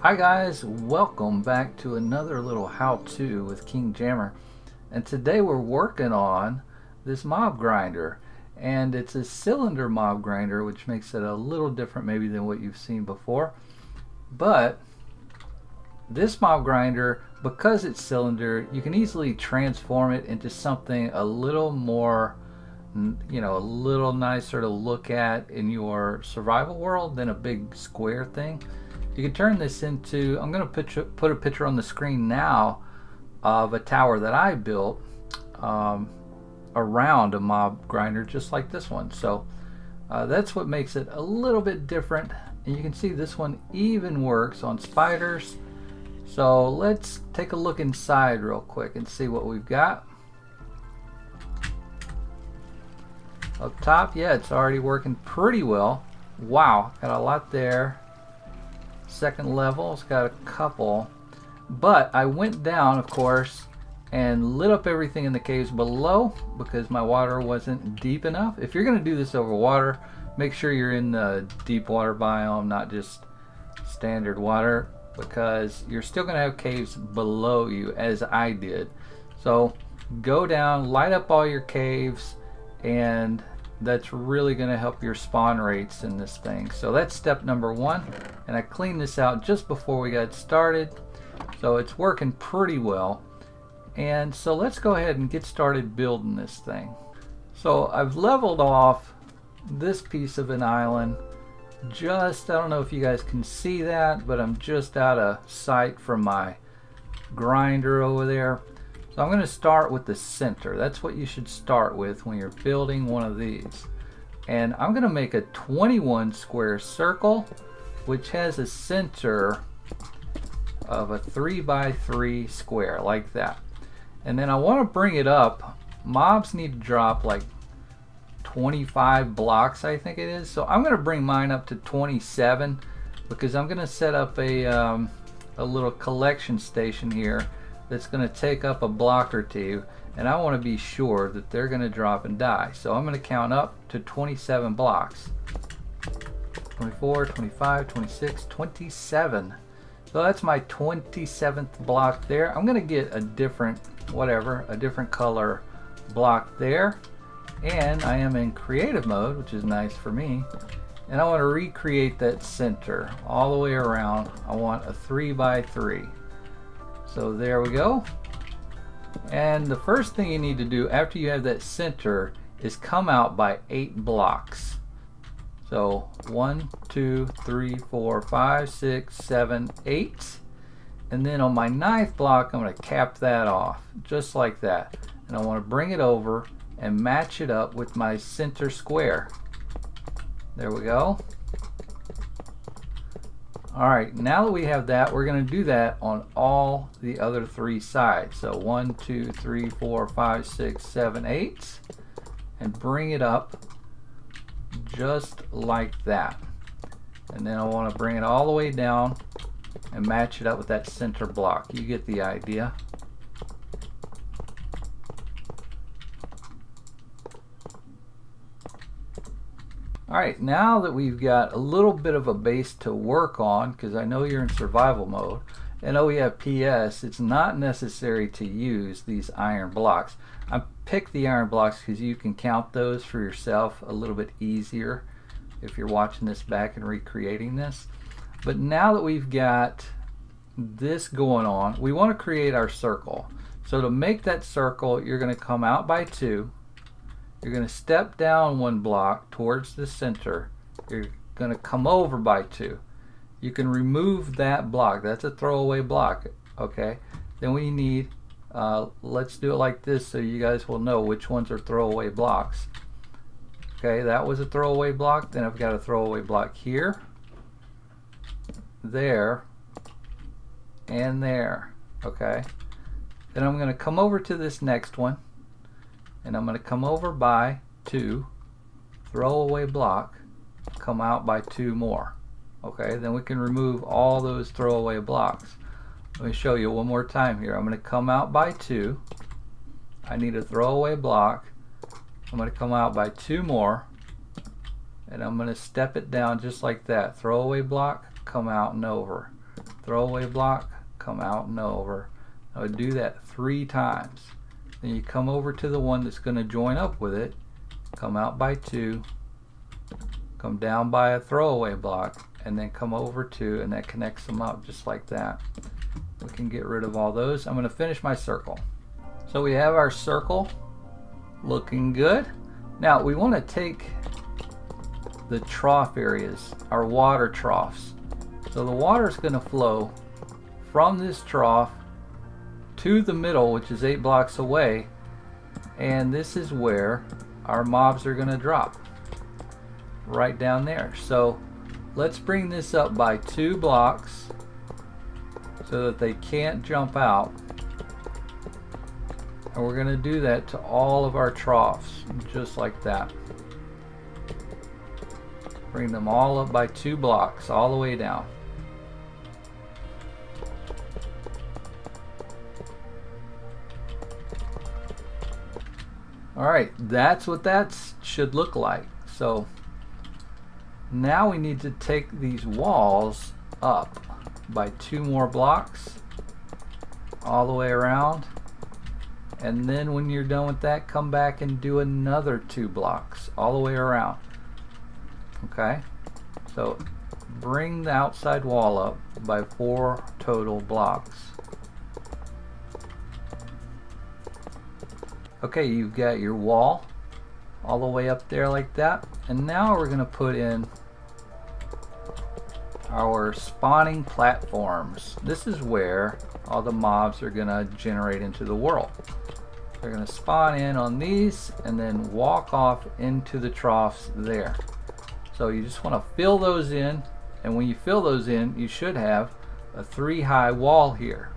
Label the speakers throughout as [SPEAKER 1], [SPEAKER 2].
[SPEAKER 1] Hi guys, welcome back to another little how-to with King Jammer, and today we're working on this mob grinder, and it's a cylinder mob grinder, which makes it a little different maybe than what you've seen before. But this mob grinder, because it's cylinder, you can easily transform it into something a little more, a little nicer to look at in your survival world than a big square thing. You can turn this into, I'm going to put a picture on the screen now of a tower that I built around a mob grinder just like this one. So that's what makes it a little bit different. And you can see this one even works on spiders. So let's take a look inside real quick and see what we've got. Up top, yeah, it's already working pretty well. Wow, got a lot there. Second level, it's got a couple, but I went down, of course, and lit up everything in the caves below because my water wasn't deep enough. If you're going to do this over water, make sure you're in the deep water biome, not just standard water, because you're still going to have caves below you, as I did. So go down, light up all your caves, and that's really going to help your spawn rates in this thing. So that's step number one, and I cleaned this out just before we got started, so it's working pretty well. And so let's go ahead and get started building this thing. So I've leveled off this piece of an island, just, I don't know if you guys can see that, but I'm just out of sight from my grinder over there. So I'm going to start with the center. That's what you should start with when you're building one of these. And I'm going to make a 21 square circle, which has a center of a 3x3 square, like that. And then I want to bring it up. Mobs need to drop like 25 blocks, I think it is. So I'm going to bring mine up to 27 because I'm going to set up a little collection station here that's going to take up a block or two, and I want to be sure that they're going to drop and die. So I'm going to count up to 27 blocks. 24, 25, 26, 27. So that's my 27th block there. I'm going to get a different, a different color block there. And I am in creative mode, which is nice for me. And I want to recreate that center all the way around. I want a 3x3. So there we go. And the first thing you need to do after you have that center is come out by 8 blocks. So 1, 2, 3, 4, 5, 6, 7, 8. And then on my 9th block, I'm going to cap that off just like that. And I want to bring it over and match it up with my center square. There we go. Alright, now that we have that, we're going to do that on all the other 3 sides. So 1, 2, 3, 4, 5, 6, 7, 8. And bring it up just like that. And then I want to bring it all the way down and match it up with that center block. You get the idea. Alright, now that we've got a little bit of a base to work on, because I know you're in survival mode, and oh yeah, PS, it's not necessary to use these iron blocks. I picked the iron blocks because you can count those for yourself a little bit easier if you're watching this back and recreating this. But now that we've got this going on, we want to create our circle. So to make that circle, you're going to come out by 2. You're going to step down 1 block towards the center. You're going to come over by 2. You can remove that block. That's a throwaway block. Okay. Then we need, let's do it like this so you guys will know which ones are throwaway blocks. Okay, that was a throwaway block. Then I've got a throwaway block here, there, and there. Okay. Then I'm going to come over to this next one. And I'm going to come over by 2, throw away block, come out by 2 more. Okay, then we can remove all those throwaway blocks. Let me show you one more time here. I'm going to come out by 2. I need a throwaway block. I'm going to come out by 2 more. And I'm going to step it down just like that. Throwaway block, come out and over. throwaway block, come out and over. I would do that 3 times. Then you come over to the one that's going to join up with it, come out by 2, come down by a throwaway block, and then come over to, and that connects them up just like that. We can get rid of all those. I'm going to finish my circle. So we have our circle looking good. Now we want to take the trough areas, our water troughs. So the water is going to flow from this trough to the middle, which is 8 blocks away, and this is where our mobs are going to drop, right down there. So let's bring this up by 2 blocks so that they can't jump out, and we're going to do that to all of our troughs, just like that. Bring them all up by 2 blocks all the way down. Alright, that's what that should look like. So now we need to take these walls up by 2 more blocks all the way around, and then when you're done with that, come back and do another 2 blocks all the way around. Okay, so bring the outside wall up by 4 total blocks. Okay, you've got your wall all the way up there like that, and now we're going to put in our spawning platforms. This is where all the mobs are going to generate into the world. They're going to spawn in on these and then walk off into the troughs there. So you just want to fill those in, and when you fill those in, you should have a 3-high wall here.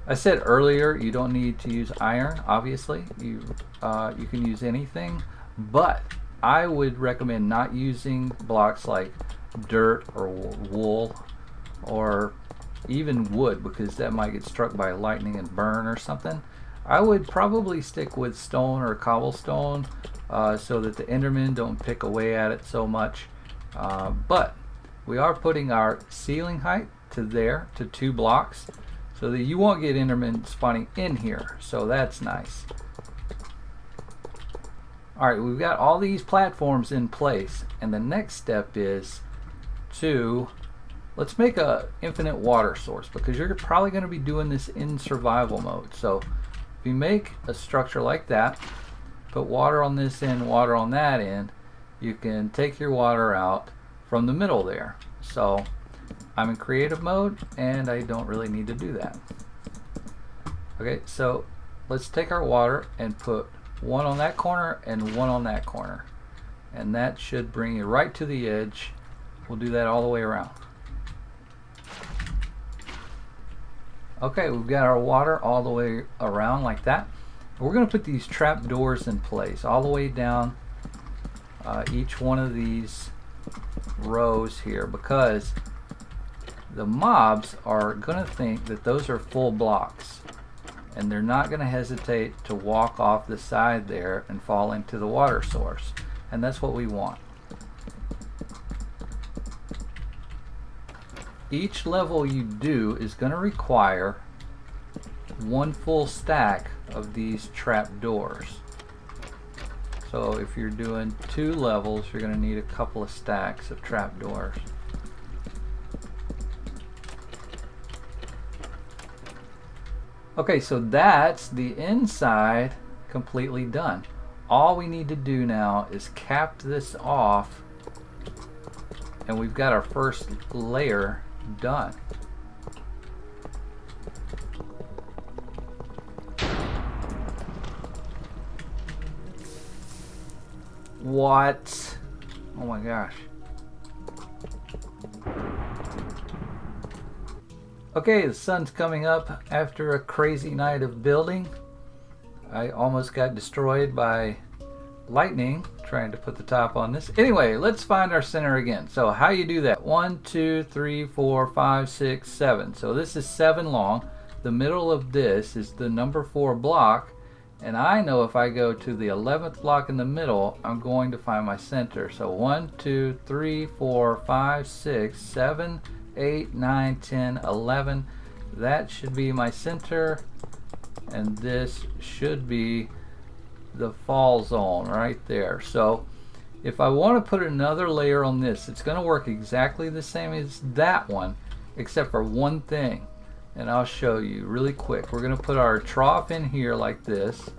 [SPEAKER 1] I said earlier you don't need to use iron, obviously. You can use anything, but I would recommend not using blocks like dirt or wool or even wood, because that might get struck by lightning and burn or something. I would probably stick with stone or cobblestone so that the Endermen don't pick away at it so much. But we are putting our ceiling height to there, to 2 blocks, so that you won't get Endermen spawning in here. So that's nice. Alright, we've got all these platforms in place, and the next step is to, let's make a infinite water source, because you're probably going to be doing this in survival mode. So if you make a structure like that, put water on this end, water on that end, you can take your water out from the middle there. So I'm in creative mode and I don't really need to do that. Okay, so let's take our water and put 1 on that corner and 1 on that corner, and that should bring you right to the edge. We'll do that all the way around. Okay, we've got our water all the way around like that. We're going to put these trap doors in place all the way down each one of these rows here, because the mobs are going to think that those are full blocks, and they're not going to hesitate to walk off the side there and fall into the water source, and that's what we want. Each level you do is going to require 1 full stack of these trap doors. So if you're doing 2 levels, you're going to need a couple of stacks of trap doors. Okay, so that's the inside completely done. All we need to do now is cap this off, and we've got our first layer done. What? Oh my gosh. Okay, the sun's coming up after a crazy night of building. I almost got destroyed by lightning trying to put the top on this. Anyway, let's find our center again. So how you do that? 1, 2, 3, 4, 5, 6, 7. So this is 7 long. The middle of this is the number 4 block, and I know if I go to the 11th block in the middle, I'm going to find my center. So 1, 2, 3, 4, 5, 6, 7, 8, 9, 10, 11. That should be my center, and this should be the fall zone right there. So if I want to put another layer on this, it's going to work exactly the same as that one, except for one thing, and I'll show you really quick. We're going to put our trough in here like this.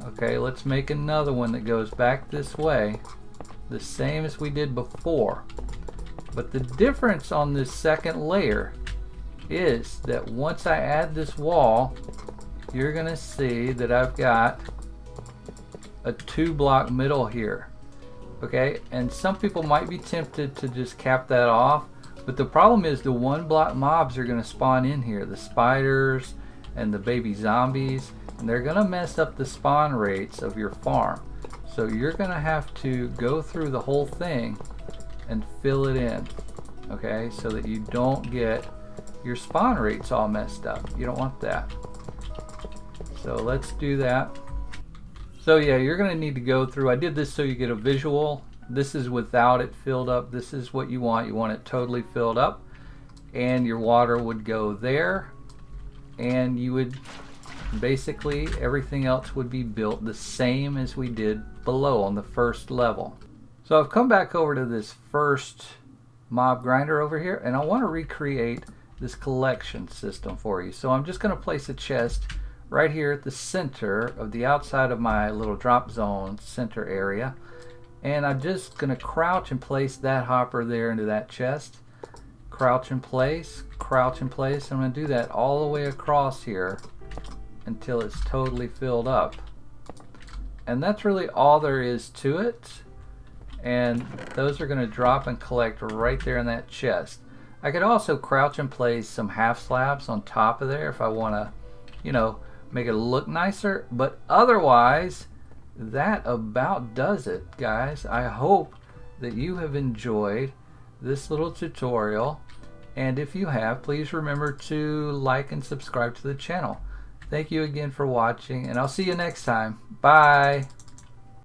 [SPEAKER 1] Okay, let's make another one that goes back this way, the same as we did before. But the difference on this second layer is that once I add this wall, you're going to see that I've got a 2-block middle here. Okay, and some people might be tempted to just cap that off, but the problem is the 1-block mobs are going to spawn in here, the spiders and the baby zombies, and they're going to mess up the spawn rates of your farm. So you're going to have to go through the whole thing and fill it in, okay, so that you don't get your spawn rates all messed up. You don't want that. So let's do that. So yeah, you're going to need to go through. I did this so you get a visual. This is without it filled up. This is what you want. You want it totally filled up, and your water would go there, and you would basically, everything else would be built the same as we did below on the first level. So I've come back over to this first mob grinder over here, and I want to recreate this collection system for you. So I'm just going to place a chest right here at the center of the outside of my little drop zone center area, and I'm just going to crouch and place that hopper there into that chest. Crouch and place, crouch and place. I'm going to do that all the way across here until it's totally filled up. And that's really all there is to it. And those are going to drop and collect right there in that chest. I could also crouch and place some half slabs on top of there if I want to, you know, make it look nicer. But otherwise, that about does it, guys. I hope that you have enjoyed this little tutorial. And if you have, please remember to like and subscribe to the channel. Thank you again for watching, and I'll see you next time. Bye.